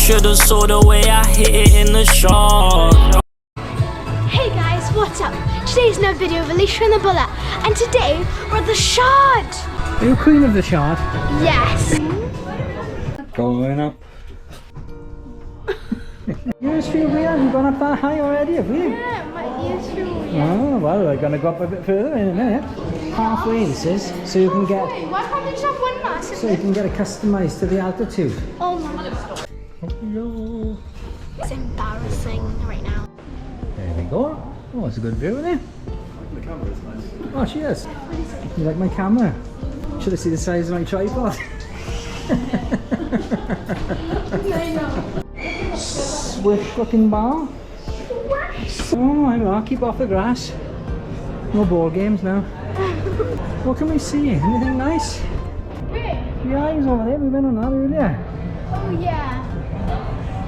should've saw the way I hit it in the shot. Hey guys, what's up? Today's another video of Alesha and the Bullet, and today we're at the Shard. Are you queen of the Shard? Yes. Going up. You just feel weird? Have you gone up that high already, have you? Yeah, my ears feel weird. Oh, well, we're going to go up a bit further in a minute. Halfway, this is, so you can get... Why can't we just have one massive? So you can get it customised to the altitude. Oh my god. Hello. It's embarrassing right now. There we go. Oh, it's a good view, isn't it? The camera is nice. Oh, she is. You like my camera? Should have seen the size of my tripod. Swish looking bar. Oh, I know, keep off the grass. No ball games now. What can we see? Anything nice? Where? The eyes over there, we went on that earlier. Oh yeah.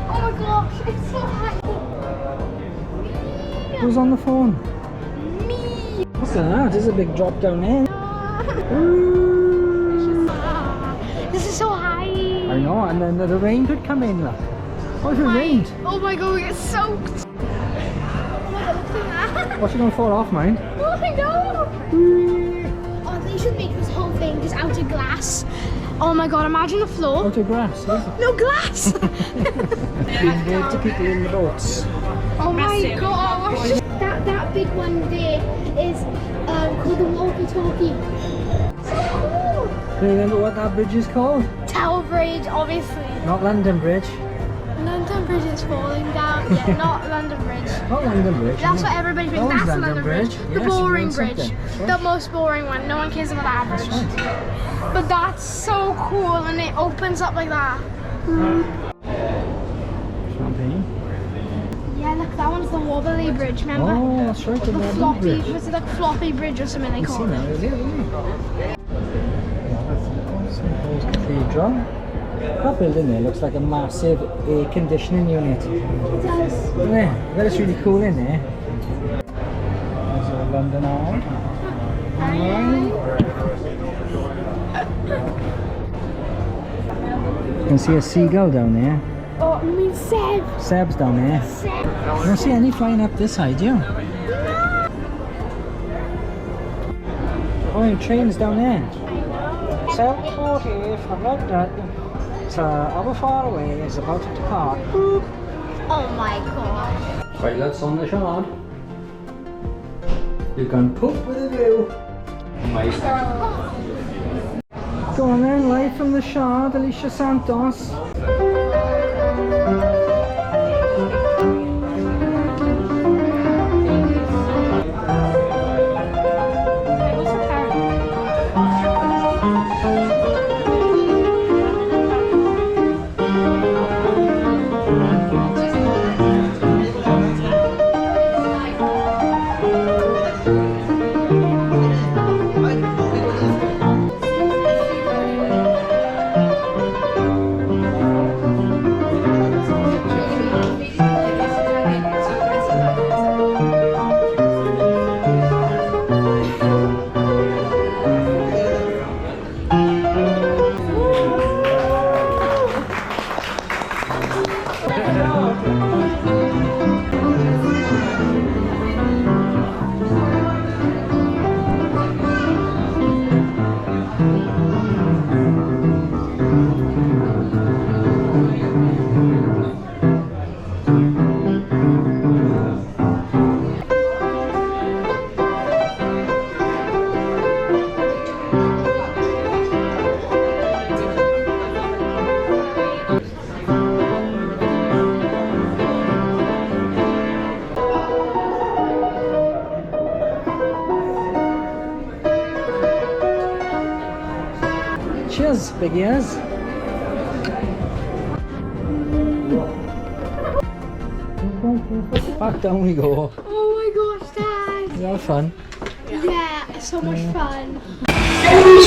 Oh my gosh, it's so high. Who's on the phone? Me. Look at that, there's a big drop down there. This is so high. I know, and then the rain could come in. Look. What if it rained? Oh my god, we get soaked. Oh my god, look at that. What's going to fall off, mine? Oh I know. Oh, they should make this whole thing just out of glass. Oh my god, imagine the floor. Out of grass, is it? No glass. Being good to people in the boats. Oh my gosh. That big one there is called the walkie-talkie. So cool. Do you remember what that bridge is called? Tower Bridge, obviously. Not London Bridge. London Bridge is falling down. Yeah, not London Bridge. Not London Bridge. That's what everybody thinks. That That's was the London Bridge. Yes, The you boring learned bridge. something. That's right. The most boring one. No one cares about that bridge. That's right. But that's so cool and it opens up like that. Champagne. Yeah, look, that one's the wobbly bridge, remember? Oh, that's right, the wobbly floppy bridge. Was it like floppy bridge or something they You've call seen it? that earlier, haven't you? St. Paul's Cathedral. That building there looks like a massive air conditioning unit. It does. Doesn't it? That's really cool in there. There's a London Eye. You can see a seagull down there. Oh, you mean Seb? Seb's down there. Seb. You don't see any flying up this side, do you? Oh, trains down there. 7:40 from London to over far away is about to depart. Oh my god. Toilets on the Shard. You can poop with a view. Go on then, live from the Shard, Alesha Santos. Cheers, big ears. Back down we go. Oh my gosh, Dad. You have fun. Yeah, so much fun. Every